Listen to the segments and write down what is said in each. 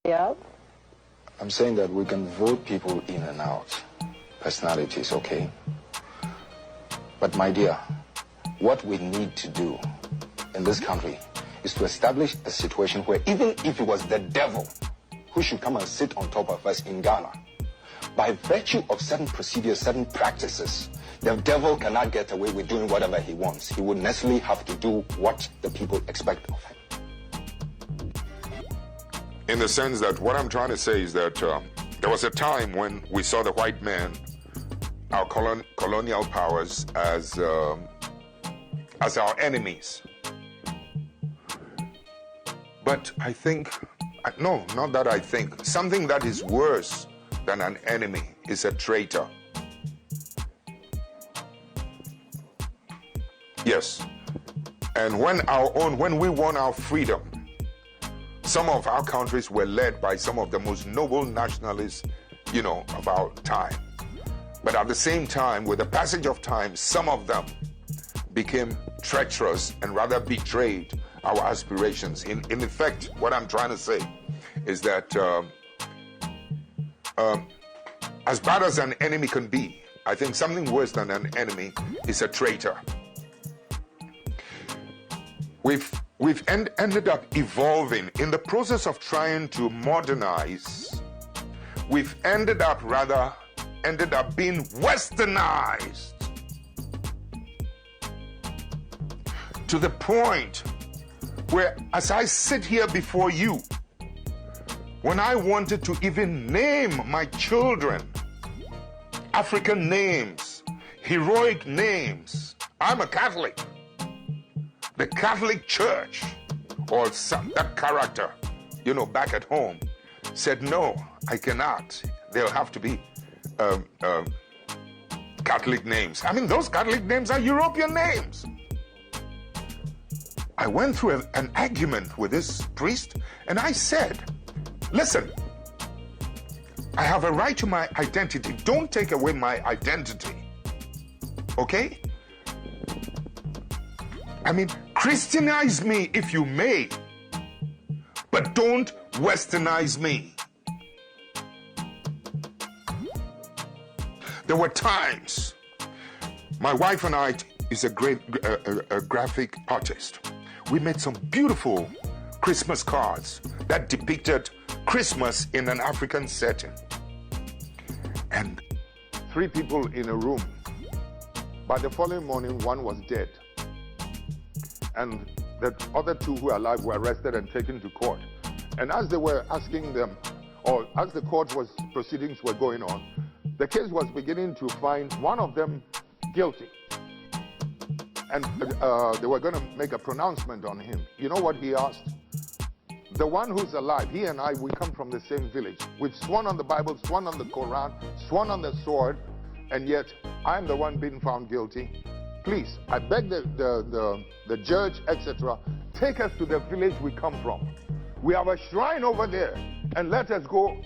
Yeah. I'm saying that we can vote people in and out. Personalities, okay? But my dear, what we need to do in this country is to establish a situation where even if it was the devil who should come and sit on top of us in Ghana, by virtue of certain procedures, certain practices, the devil cannot get away with doing whatever he wants. He would necessarily have to do what the people expect of him. In the sense that what I'm trying to say is that there was a time when we saw the white man, our colonial powers, as our enemies. But I think, no, not that I think, something that is worse than an enemy is a traitor. Yes. And when we won our freedom, some of our countries were led by some of the most noble nationalists, of our time. But at the same time, with the passage of time, some of them became treacherous and rather betrayed our aspirations. In effect, what I'm trying to say is that as bad as an enemy can be, I think something worse than an enemy is a traitor. We've ended up evolving in the process of trying to modernize. We've ended up being westernized to the point where, as I sit here before you, when I wanted to even name my children African names, heroic names, I'm a Catholic. The Catholic Church, or that character, back at home, said, no, I cannot. They'll have to be Catholic names. I mean, those Catholic names are European names. I went through an argument with this priest, and I said, listen, I have a right to my identity. Don't take away my identity. Okay? I mean, Christianize me if you may, but don't westernize me. There were times, my wife and I is a great graphic artist. We made some beautiful Christmas cards that depicted Christmas in an African setting. And 3 people in a room. By the following morning, 1 was dead. And the other 2 who were alive were arrested and taken to court. And as they were asking them, or as the court proceedings were going on, the case was beginning to find one of them guilty. And they were going to make a pronouncement on him. You know what he asked? The one who's alive, he and I, we come from the same village. We've sworn on the Bible, sworn on the Quran, sworn on the sword, and yet I'm the one being found guilty. Please, I beg the judge, etc., take us to the village we come from. We have a shrine over there, and let us go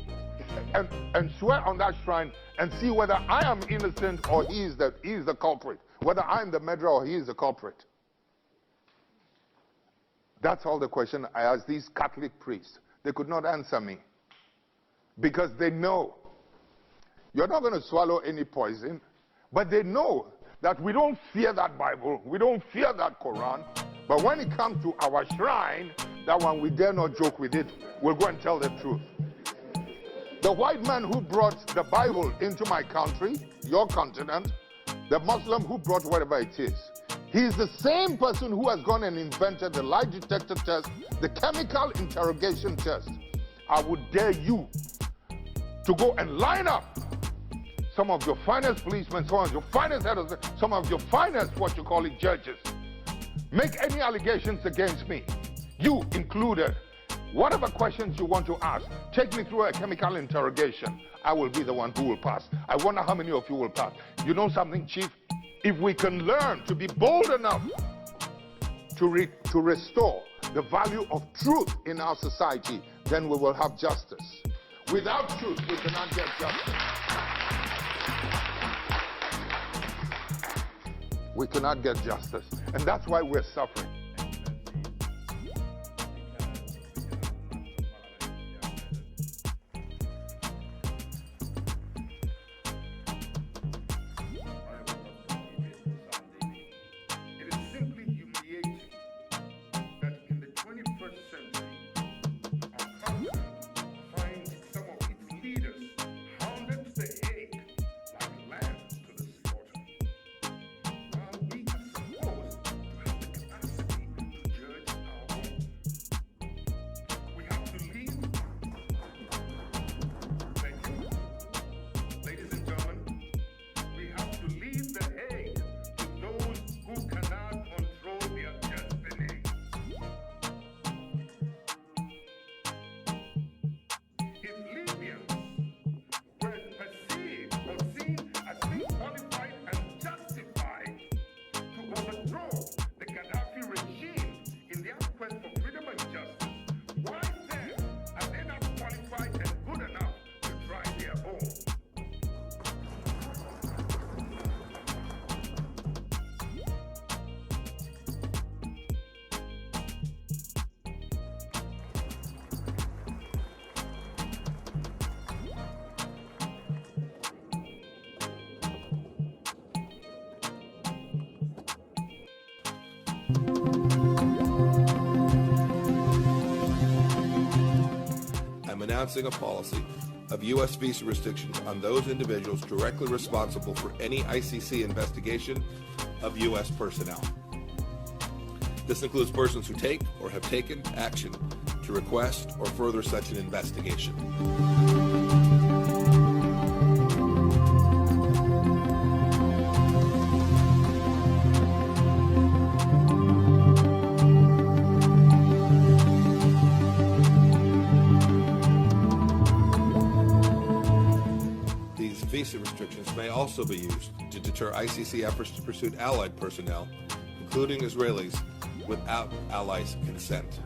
and swear on that shrine and see whether I am innocent or he is the culprit, whether I'm the murderer or he is the culprit. That's all the question I asked these Catholic priests. They could not answer me because they know you're not going to swallow any poison, but they know that we don't fear that Bible, we don't fear that Quran, but when it comes to our shrine, that one we dare not joke with it, we'll go and tell the truth. The white man who brought the Bible into my country, your continent, the Muslim who brought whatever it is, he's the same person who has gone and invented the lie detector test, the chemical interrogation test. I would dare you to go and line up some of your finest policemen, some of your finest editors, some of your finest, judges. Make any allegations against me, you included. Whatever questions you want to ask, take me through a chemical interrogation. I will be the one who will pass. I wonder how many of you will pass. You know something, Chief? If we can learn to be bold enough to restore the value of truth in our society, then we will have justice. Without truth, we cannot get justice. We cannot get justice. And that's why we're suffering. I'm announcing a policy of U.S. visa restrictions on those individuals directly responsible for any ICC investigation of U.S. personnel. This includes persons who take or have taken action to request or further such an investigation. These visa restrictions may also be used to deter ICC efforts to pursue allied personnel, including Israelis, without allies' consent.